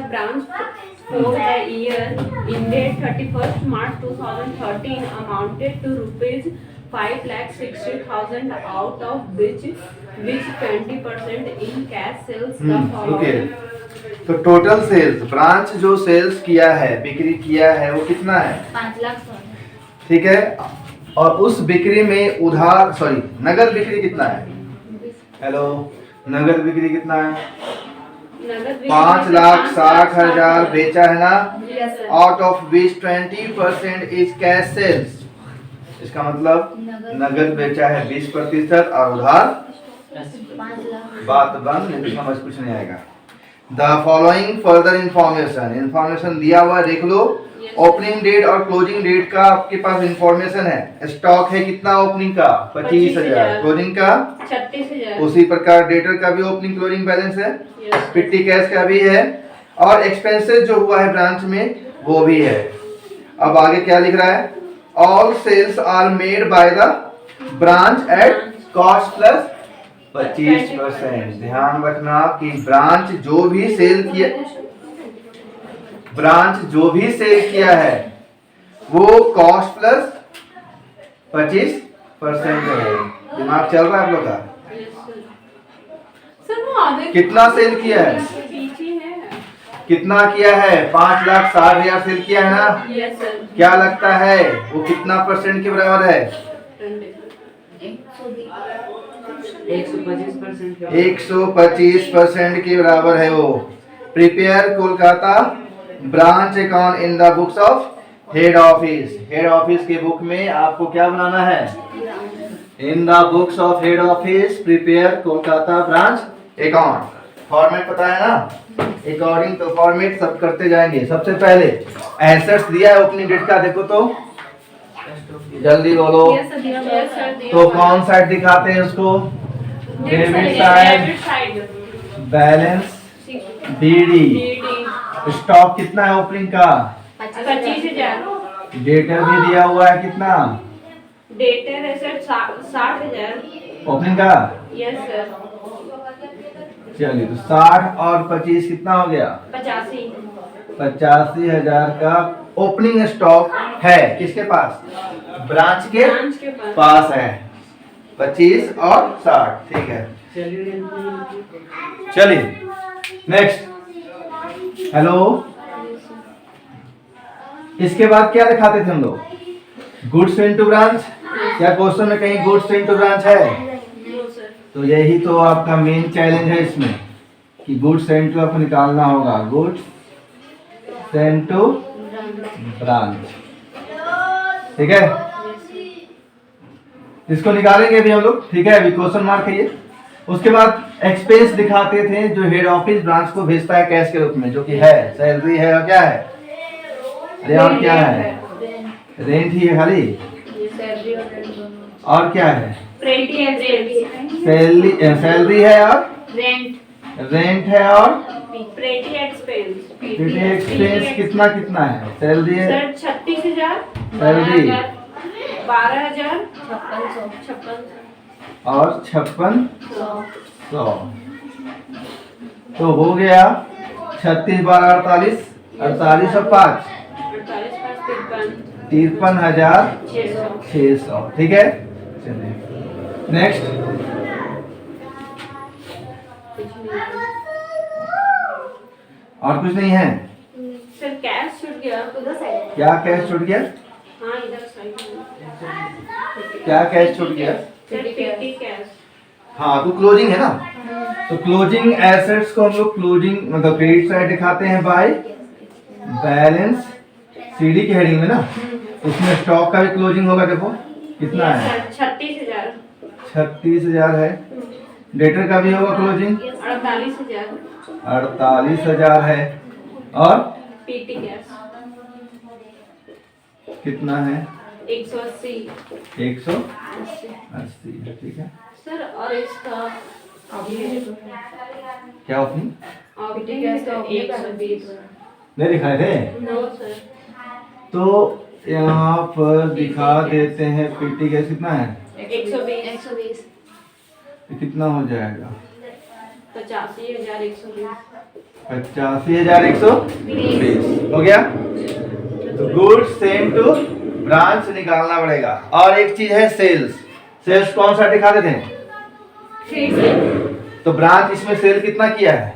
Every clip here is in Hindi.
branch for the year ended 31st March 2013 amounted to rupees 5,60,000, out of which 20% in cash sales. The following. तो टोटल सेल्स ब्रांच जो सेल्स किया है, बिक्री किया है, वो कितना है? 5 लाख। ठीक है। और उस बिक्री में उधार नगद बिक्री कितना है? हेलो, नगद बिक्री कितना है? 5,60,000 बेचा है ना, out of which 20% is cash sales. इसका मतलब नगद बेचा है 20% और उधार 5 लाख। बात बंद, नहीं तो समझ कुछ नहीं आएगा। द फॉलोइंग फर्दर इंफॉर्मेशन दिया हुआ देख लो। ओपनिंग डेट और क्लोजिंग डेट का आपके पास इंफॉर्मेशन है। स्टॉक है कितना ओपनिंग का? 25,000, क्लोजिंग का 36,000। उसी प्रकार डेटर का भी ओपनिंग क्लोजिंग बैलेंस है, पिट्टी कैश का भी है, और एक्सपेंसेस जो हुआ है ब्रांच में वो भी है। अब आगे क्या लिख रहा है? All sales are made by the branch at cost plus 25%। ध्यान रखना कि ब्रांच जो भी सेल किया है वो कॉस्ट प्लस 25% है। दिमाग चल रहा है आप लोग का? कितना सेल किया है? कितना किया है? 5,60,000 सेल किया है ना? क्या लगता है वो कितना परसेंट के बराबर है? 125% के बराबर है वो। Prepare Kolkata branch account in the books of head office. Head office के बुक में आपको क्या बनाना है? In the books of head office prepare Kolkata branch account. Format पता है ना? अकॉर्डिंग टू फॉर्मेट सब करते जाएंगे। सबसे पहले एसेट्स दिया है ओपनिंग डेट का, देखो तो जल्दी बोलो। तो कौन साइड दिखाते हैं उसको? Debit side, balance DD. Stock कितना है ओपनिंग का? 25,000। डेटर भी दिया हुआ है कितना? Debtor asset 60,000। ओपनिंग का? Yes sir. चलिए, तो 60 और 25 कितना हो गया? 85,000 का ओपनिंग स्टॉक है। किसके पास? ब्रांच के पास है। 25 और 60, ठीक है। चलिए नेक्स्ट। हेलो, इसके बाद क्या दिखाते थे हम लोग? Goods into branch. क्या क्वेश्चन में कहीं गुड्स इनटू ब्रांच है? तो यही तो आपका मेन चैलेंज है इसमें कि गुड्स इनटू आपको निकालना होगा। गुड्स इनटू ब्रांच, ठीक है। इसको निकालेंगे अभी हम लोग, ठीक है। अभी क्वेश्चन मार्क है ये। उसके बाद एक्सपेंस दिखाते थे जो हेड ऑफिस ब्रांच को भेजता है कैश के रूप में, जो कि है सैलरी है और क्या है? अरे और क्या है? रेंट ही है खाली, और क्या है? सैलरी है और रेंट है और पेटी एक्सपेंस कितना कितना है? सैलरी है सर 36,000, सैलरी 12,000, 56,000 और 56,100। तो हो गया 36 12 48, 48 और 5 53,600, ठीक है। चलिए नेक्स्ट। और कुछ नहीं है? सर कैश छूट गया। क्या कैश छूट गया? हाँ इधर साइड क्या कैश छूट गया? सर पेटी कैश। हाँ, तो क्लोजिंग है ना। तो क्लोजिंग एसेट्स को हम लोग क्लोजिंग मतलब क्रेडिट साइड दिखाते हैं बाय बैलेंस सीडी की हेडिंग में ना। उसमें स्टॉक का भी क्लोजिंग होगा, देखो कितना है? 36,000। 36,000 है। डेटर का भी होगा क्लोजिंग 48,000। 48,000 है। और पेटी कैश कितना है? 180। 180, ठीक है सर और इसका क्या ओपनिंग पेटी कैश का 120। नहीं दिखाए थे? No sir. तो यहाँ पर दिखा देते हैं। पेटी कैश कितना है? 120। कितना हो जाएगा? 85,120। 85,120 हो गया। तो गुड्स सेम टू ब्रांच निकालना पड़ेगा। और एक चीज है सेल्स। सेल्स कौन सा दिखा देते हैं? तो ब्रांच इसमें सेल कितना किया है?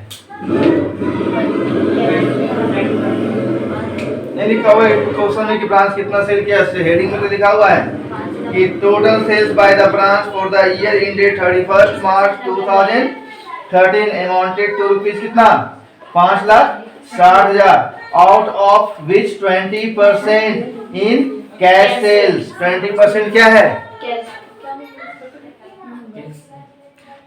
नहीं लिखा हुआ है क्वेश्चन में कि ब्रांच कितना सेल किया है। हेडिंग में तो लिखा हुआ है कि total sales by the branch for the year ended 31 March 2013 amounted to rupees कितना? 5,60,000 out of which 20% in cash sales. 20% क्या है?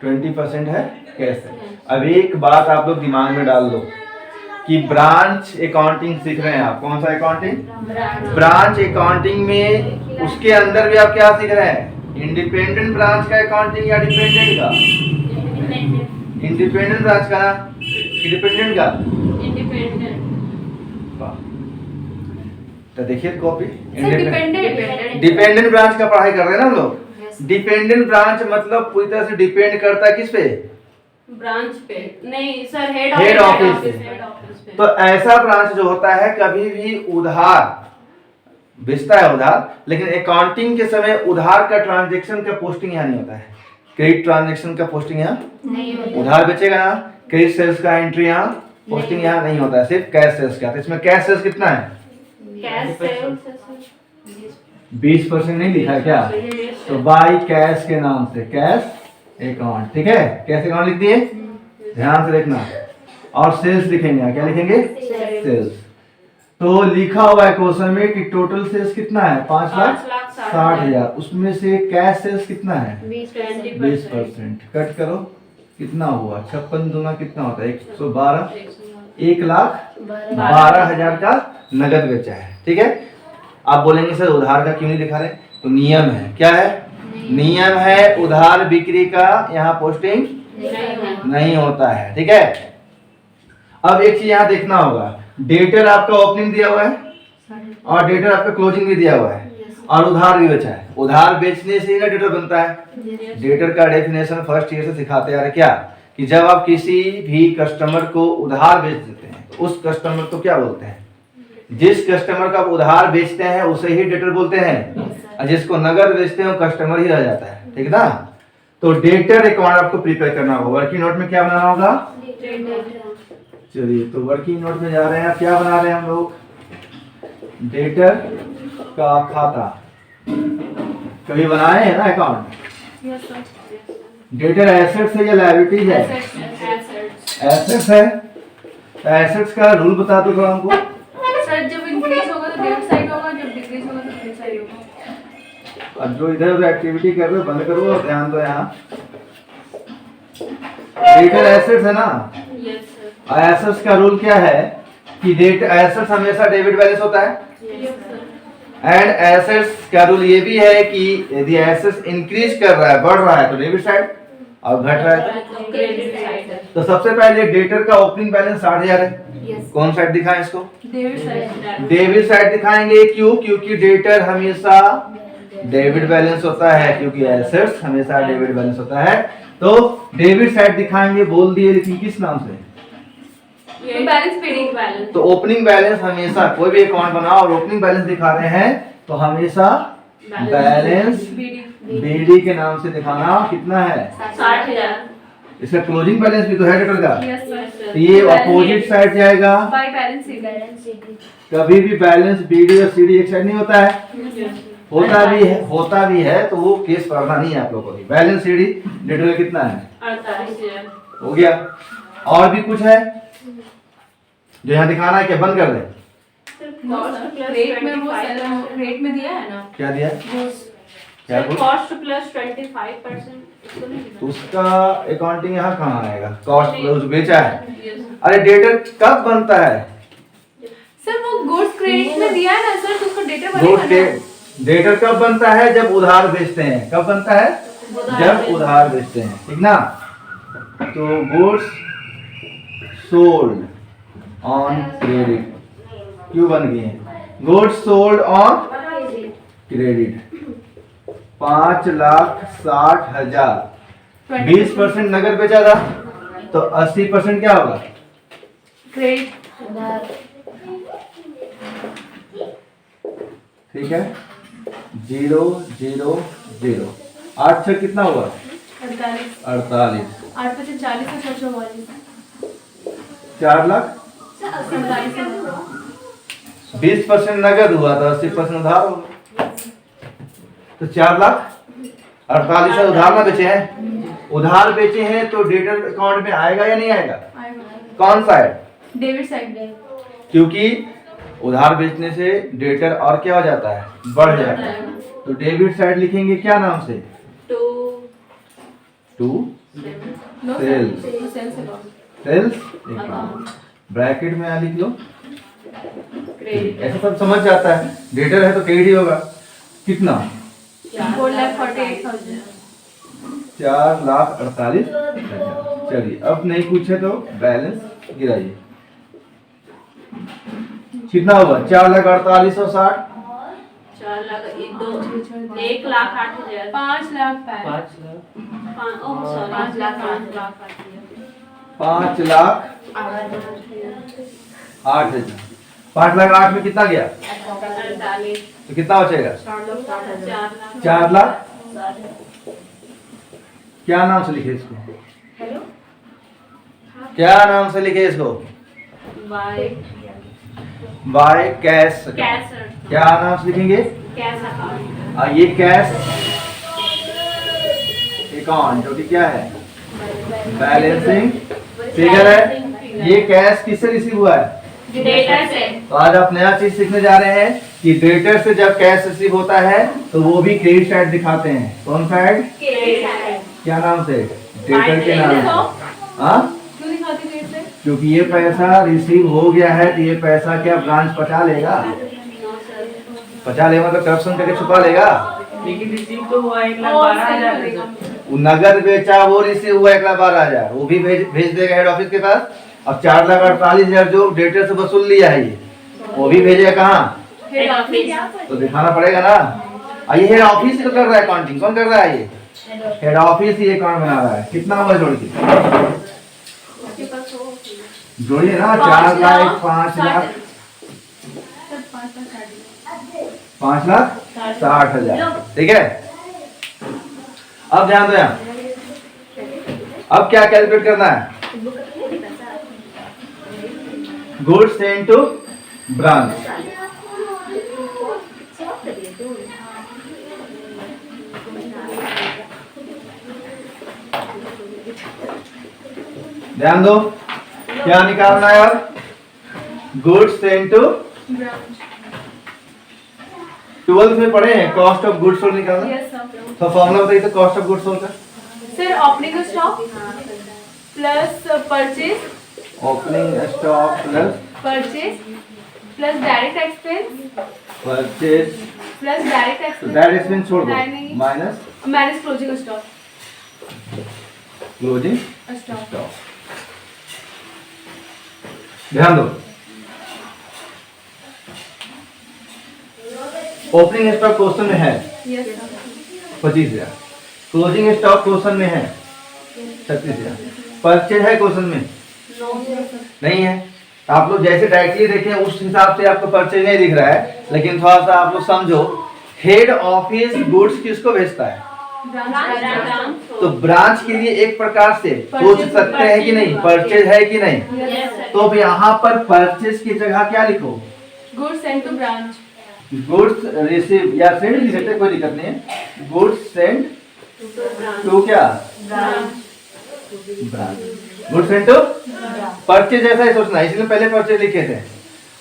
20% है कैश सेल्स। अब एक बात आप लोग दिमाग में डाल लो कि ब्रांच अकाउंटिंग सीख रहे हैं आप। कौन सा अकाउंटिंग? ब्रांच अकाउंटिंग में उसके अंदर भी आप क्या सीख रहे हैं? इंडिपेंडेंट ब्रांच का अकाउंटिंग या डिपेंडेंट का? इंडिपेंडेंट ब्रांच का ना डिपेंडेंट का? इंडिपेंडेंट। तो देखिए कॉपी डिपेंडेंट। डिपेंडेंट ब्रांच का पढ़ाई कर रहे हैं ना हम लोग। डिपेंडेंट ब्रांच मतलब पूरी तरह से डिपेंड करता है किस पे? ब्रांच पे नहीं सर, हेड ऑफिस पे। तो ऐसा ब्रांच जो होता है कभी भी उधार बेचता है उधार, लेकिन अकाउंटिंग के समय उधार का ट्रांजैक्शन का पोस्टिंग यहाँ नहीं होता है। क्रेडिट ट्रांजैक्शन का पोस्टिंग यहाँ नहीं होता। उधार बेचेगा ना, क्रेडिट सेल्स का एंट्री यहाँ पोस्टिंग यहाँ नहीं होता है, सिर्फ कैश सेल्स का। तो इसमें कैश सेल्स कितना है? कैश सेल्स 20% नहीं लिखा है क्या? तो बाई कैश के नाम से कैश अकाउंट, ठीक है। कैश अकाउंट लिख दिए, ध्यान से देखना। और सेल्स लिखेंगे, क्या लिखेंगे? सेल्स। तो लिखा हुआ है क्वेश्चन में कि टोटल सेल्स कितना है? 5,60,000। उसमें से कैश सेल्स कितना है? 20%। कट करो, कितना हुआ? 56 दूना कितना होता है? 112। 1,12,000 का नगद बेचा है, ठीक है। आप बोलेंगे सर उधार का क्यों नहीं दिखा रहे? तो नियम है, क्या है? नियम है उधार बिक्री का यहाँ पोस्टिंग नहीं होता है, ठीक है। अब एक चीज यहाँ देखना होगा, डेटर आपका ओपनिंग दिया हुआ है और डेटर आपका क्लोजिंग भी दिया हुआ है और उधार भी बेचा है। उधार बेचने से ही ना डेटर बनता है। डेटर का डेफिनेशन फर्स्ट ईयर से सिखाते आ रहे क्या, कि जब आप किसी भी कस्टमर को उधार बेच देते हैं तो उस कस्टमर को क्या बोलते हैं? जिस कस्टमर का आप उधार बेचते हैं उसे ही डेटर बोलते हैं, और जिसको नगद बेचते हैं वो कस्टमर ही रह जाता है, ठीक ना। तो डेटर अकाउंट आपको प्रिपेयर करना होगा। वर्किंग नोट में क्या बनाना होगा? चलिए, तो वर्किंग नोट में जा रहे हैं। क्या बना रहे हैं हम लोग? डेटर का खाता। कभी बनाए हैं ना अकाउंट? डेटर एसेट्स है या लायबिलिटी है? एसेट्स है। एसेट्स का रूल बता दो थोड़ा हमको। सर जब इंक्रीज होगा तो डेबिट साइड होगा, जब डिक्रीज होगा तो क्रेडिट साइड होगा। अब जो इधर उधर एक्टिविटी कर रहे हो बंद करो और ध्यान दो यहाँ। डेटर एसेट्स है ना? Yes sir. एसेट्स का रूल क्या है कि डेट एसेट्स हमेशा डेबिट बैलेंस होता है। Yes sir. एंड एसेट्स का रूल ये भी है कि यदि एसेट्स इंक्रीज कर रहा है, बढ़ रहा है तो डेबिट साइड, और घट रहा है तो क्रेडिट साइड है। तो सबसे पहले डेटर का ओपनिंग बैलेंस 60,000 है। कौन साइड दिखाएं इसको? Debit side. डेबिट साइड दिखाएंगे। क्यों? क्योंकि डेटर हमेशा डेबिट बैलेंस होता है, क्योंकि एसेट्स हमेशा डेबिट बैलेंस होता है। तो डेबिट साइड दिखाएंगे, बोल दिए, लेकिन किस नाम से? ये बैलेंस पेडिंग बैलेंस। तो ओपनिंग बैलेंस हमेशा, कोई भी अकाउंट बनाओ और ओपनिंग बैलेंस दिखा रहे हैं तो हमेशा बैलेंस बीडी के नाम से दिखाना। कितना है? 60,000। इसका क्लोजिंग बैलेंस भी तो है डेटर का। Yes sir. तो ये अपोजिट साइड जाएगा। By balance CD. कभी भी बैलेंस बीडी और सीडी एक साइड नहीं होता है। होता भी है तो वो केस पढ़ना नहीं है आप लोगों को। बैलेंस सीडी डेटर का कितना है? 48,000 हो गया। और भी कुछ है जो यहाँ दिखाना है? क्या बंद कर दें? रेट में वो रेट में दिया है ना? क्या दिया? क्या सर बोल? Cost plus 25%। इसको नहीं तो उसका अकाउंटिंग यहाँ कहाँ आएगा? कॉस्ट प्लस बेचा है। Yes. अरे डेटर कब बनता है? सर वो गुड्स क्रेडिट में दिया है ना सर, तो उसका डेटा गुड बनेगा ना। डेटर कब बनता है? जब उधार बेचते हैं। कब बनता है? जब उधार बेचते हैं, ठीक ना। तो गुड्स सोल्ड ऑन क्रेडिट क्यों बन गए हैं? Goods sold on credit 5,60,000। 20% नगद बेचा था तो 80% क्या होगा? क्रेडिट उधार ठीक है 0 0 0 8 से कितना हुआ 48 48 8 बचे 40 और 44 4 लाख 20% नगद हुआ तो 80% उधार होगा तो 4 लाख 48 है उधार ना बेचे हैं उधार बेचे हैं तो डेटर अकाउंट में आएगा या नहीं आएगा कौन सा है डेबिट साइड क्योंकि उधार बेचने से डेटर और क्या हो जाता है बढ़ जाता है तो डेबिट साइड लिखेंगे क्या नाम से to no sales sales sales bracket में लिख लो क्रेडिट ऐसा सब समझ जाता है डेटर है तो क्रेडिट ही होगा कितना 4,48,000 4,48,000 चलिए अब नहीं पूछे तो बैलेंस गिराइए कितना होगा 4,48,60 4 लाख 1 लाख 8,000 5 लाख 5 लाख 5 लाख 5 लाख 8,000 5 लाख 8 में कितना गया 48 तो कितना बचेगा 4 4 लाख क्या नाम से लिखे इसको क्या नाख से लिखे इसको बाय कैश क्या नाम से लिखेंगे कैश अकाउंट ये कैश अकाउंट जो कि क्या है बैलेंसिंग फिगर है ये कैश किससे रिसीव हुआ है डेटर से तो आज आप नया चीज सीखने जा रहे हैं कि डेटर से जब कैश रिसीव होता है तो वो भी क्रेडिट साइड दिखाते हैं कौन साइड क्या नाम से डेटर के नाम से हाँ क्यों दिखाती क्रेडिट से क्योंकि ये पैसा रिसीव हो गया है तो ये पैसा क्या ब्रांच पचा लेगा पचा लेगा मतलब करप्शन करके छुपा लेगा लेकिन रिसीव तो हुआ 1,12,000 वो नगद बेचा वो रिसीव हुआ 1,12,000 वो भी भेज देगा हेड ऑफिस के पास अब 4,48,000 जो डेटर से वसूल लिया है ये वो भी भेजेगा कहाँ हेड ऑफिस तो दिखाना पड़ेगा ना ये हेड ऑफिस तो कर रहा है अकाउंटिंग कौन कर रहा है ये हेड ऑफिस ही अकाउंट बना रहा है कितना हुआ जोड़ के जोड़िए ना 4 लाख 5 लाख 5,60,000 ठीक है अब ध्यान दो यहाँ अब क्या कैलकुलेट करना है गुड्स सेंट टू ब्रांच ध्यान दो क्या निकालना है अब goods sent to branch 12th में पढ़े हैं कॉस्ट ऑफ गुड्स सोल्ड निकालना यस सर तो फॉर्मूला बताइए तो कॉस्ट ऑफ गुड्स सोल्ड का sir opening stock plus purchase opening stock plus plus direct expense purchase plus direct तो एक्सपेंस दैट एक्सपेंस छोड़ दो नहीं। Minus manage closing stock closing stock stock ध्यान दो ओपनिंग स्टॉक क्वेश्चन में है yes sir 25,000 closing stock question में है 36,000 परचेज है क्वेश्चन में नहीं है तो आप लोग जैसे डायरेक्टली देखें उस हिसाब से आपको परचेज नहीं दिख रहा है लेकिन थोड़ा सा आप लोग समझो हेड ऑफिस गुड्स किसको भेजता है तो ब्रांच के लिए एक प्रकार से सोच सकते हैं कि नहीं परचेज है कि नहीं तो अब यहाँ पर परचेज की जगह क्या लिखो goods sent to branch goods receive या सेंड लिख सकते कोई दिक्कत नहीं है गुड्स सेंड टू क्या branch goods send to purchase ऐसा ही सोचना है इसलिए पहले परचेज लिखे थे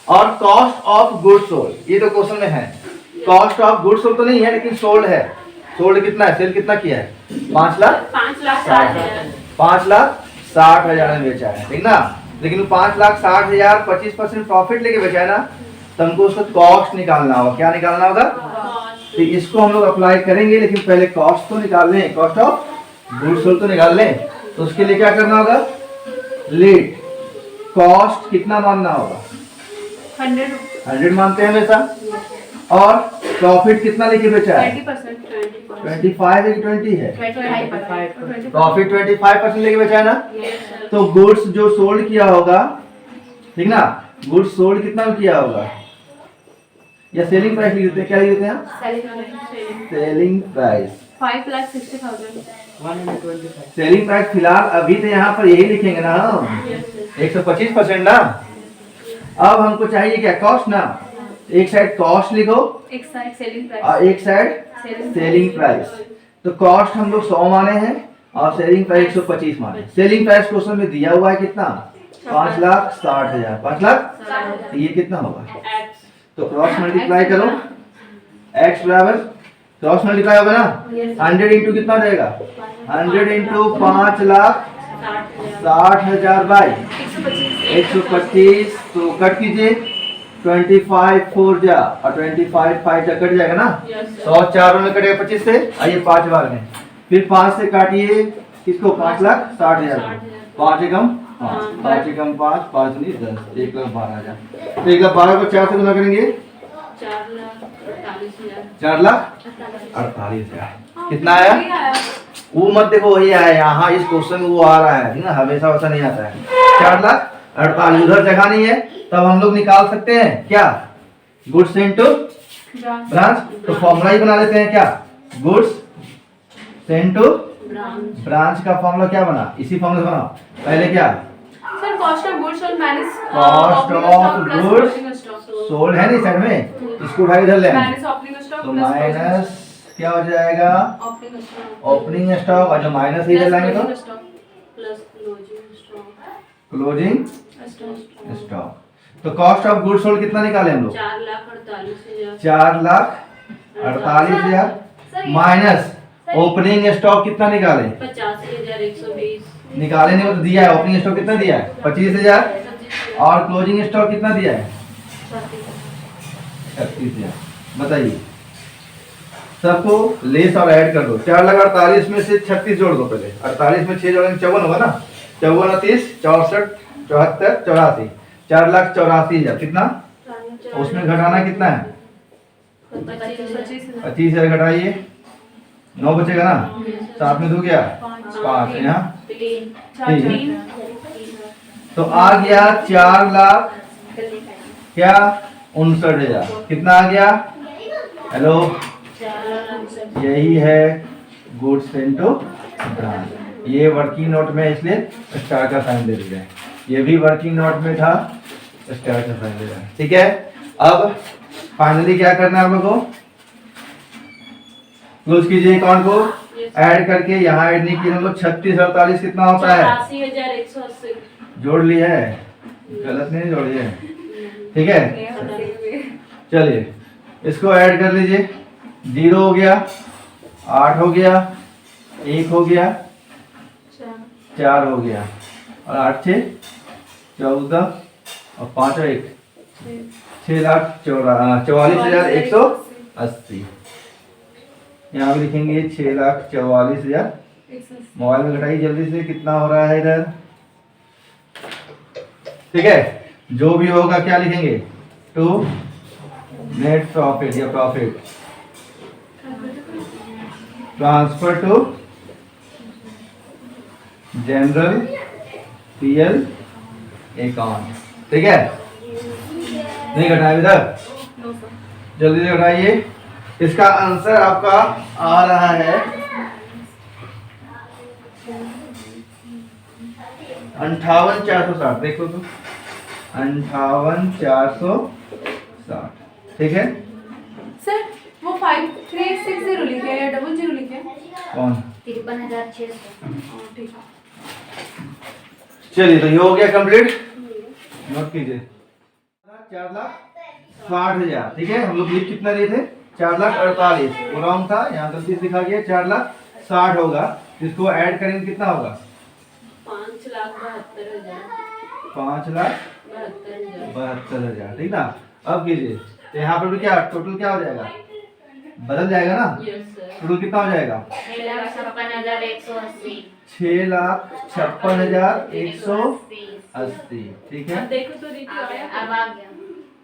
और कॉस्ट ऑफ गुड्स सोल्ड ये तो क्वेश्चन में है कॉस्ट ऑफ गुड्स सोल्ड तो नहीं है लेकिन सोल्ड है सोल्ड कितना है सेल कितना किया है 5,60,000 5,60,000 में बेचा है ठीक ना लेकिन 5,60,000 25% प्रॉफिट लेके बेचा है ना तो हमको उसका कॉस्ट निकालना होगा क्या निकालना होगा तो इसको हम लोग अप्लाई करेंगे लेकिन पहले कॉस्ट तो निकाल लें कॉस्ट ऑफ गुड्स सोल्ड तो निकाल लें तो उसके लिए क्या करना होगा लेट कॉस्ट कितना मानना होगा 100 मानते हैं हमेशा और प्रॉफिट कितना लेके बेचा है 25 है कि 20 है प्रॉफिट 25% लेके बेचा है ना तो गुड्स जो सोल्ड किया होगा ठीक ना। गुड्स सोल्ड कितना में किया होगा, या सेलिंग प्राइस लिख देते हैं, क्या लिख देते हैं, सेलिंग प्राइस। 5,60,000. 125. सेलिंग प्राइस फिलहाल अभी तो यहाँ पर यही लिखेंगे ना हम, 125% ना। अब हमको चाहिए क्या, कॉस्ट ना। एक साइड कॉस्ट लिखो एक साइड सेलिंग प्राइस. और एक साइड सेलिंग प्राइस। तो कॉस्ट हम लोग 100 माने हैं और सेलिंग प्राइस 125 माने। सेलिंग प्राइस क्वेश्चन में दिया हुआ है कितना, 5,60,000। 5,00,000 ये कितना होगा, तो क्रॉस मल्टीप्लाई करो, x बराबर क्रॉस मल्टीप्लाई होगा ना, 100 इंटू कितना हो जाएगा, 100 इंटू 5,60,000 बाई 125। तो कट कीजिए, 25 4 जा और 25 5 जा, कट जाएगा ना। 100 चारों में कटेगा 25 से, आइए 5 बार में, फिर 5 से काटिए किसको, 5,60,000। 5 एकम 5 एकम 5, 5 नहीं 10, 1,12,000। तो 1,12,000 को 4 से गुना करेंगे, 4,48,000। कितना आया, वो मत देखो वही आया, यहाँ इस क्वेश्चन में वो आ रहा है, ठीक ना, हमेशा वैसा नहीं आता है। 4,48,000 उधर जगह नहीं है, तब हम लोग निकाल सकते हैं क्या, गुड्स इनटू ब्रांच। तो फॉर्मूला ही बना लेते हैं क्या, गुड्स इनटू ब्रांच का फॉर्मूला क्या बना, इसी फॉर्मूला से बना। पहले क्या, sir cost of goods sold minus cost of goods sold है नहीं साइड में, इसको उठा के इधर ले आए। माइनस ओपनिंग स्टॉक तो माइनस क्या हो जाएगा, ओपनिंग स्टॉक ओपनिंग स्टॉक, और जो माइनस इधर लाएंगे तो plus closing closing stock. Stock. तो कॉस्ट ऑफ गुड्स सोल्ड कितना निकाले हम लोग, 4,48,000 4,48,000 माइनस ओपनिंग स्टॉक कितना निकाले, 85,120 निकाले नहीं, वो तो दिया है। ओपनिंग स्टॉक कितना दिया है, 25,000 और क्लोजिंग स्टॉक कितना दिया है, 36,000। बताइए, सबको लेस और ऐड कर दो। 4,48,000 में से 36 जोड़ दो पहले, 48 में 6 जोड़ेंगे 54 होगा ना, 54 30 64 74 84, 4,84,000 कितना, उसमें घटाना कितना है, 25,000 घटाइए, 9 बचेगा ना, 7 में 2 गया 5, यहाँ 3, तो आ गया 4,00,000 क्या 59,000। कितना आ गया, हेलो, यही है गुड्स इनटू ब्रांच। ये वर्किंग नोट में इसलिए स्टार का साइन दे दिया है, ये भी वर्किंग नोट में था, स्टार का साइन दे रहा है, ठीक है। अब फाइनली क्या करना है हम लोग को, क्लोज कीजिए अकाउंट को, ऐड करके यहाँ ऐड नहीं किया हम लोग, 36 48 कितना होता है, 84,180 जोड़ लिया है, गलत नहीं जोड़ी है, ठीक है। चलिए इसको ऐड कर लीजिए, 0 हो गया, 8 हो गया, 1 हो गया, 4 हो गया, और 8 6 14 और 5 और 1 6,44,180। यहाँ भी लिखेंगे 6,44,000। मोबाइल में घटाइए जल्दी से, कितना हो रहा है इधर, ठीक है। जो भी होगा क्या लिखेंगे, टू नेट प्रॉफिट या profit transfer to general PL account, ठीक है। नहीं घटाए इधर, जल्दी से घटाइए। इसका आंसर आपका आ रहा है 58,460, देखो तो 58,460, ठीक है। सर वो 5360 लिखे हैं या 00 लिखे हैं, कौन, 53,600। ठीक है। चलिए तो ये हो गया कंप्लीट, नोट कीजिए। 4,60,000, ठीक है। हम लोग लिख कितना लिए थे, 4,48,000, वो रॉन्ग था, यहाँ गलती से लिखा गया 4,60,000 होगा। इसको ऐड करेंगे कितना होगा, 5,72,000 5,72,000, ठीक ना। अब कीजिए, तो यहाँ पर भी क्या टोटल क्या हो जाएगा, बदल जाएगा ना, यस सर। टोटल कितना हो जाएगा, 6,56,180। 6,56,180, ठीक है। अब देखो तो रिव्यू आया, अब आ गया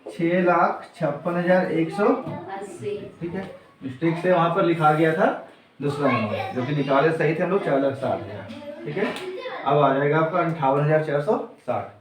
6,56,180, ठीक है। मिस्टेक से वहां पर लिखा गया था दूसरा नंबर, जो कि निकाले सही थे हम लोग 4,60,000, ठीक है। अब आ जाएगा आपका 58,460।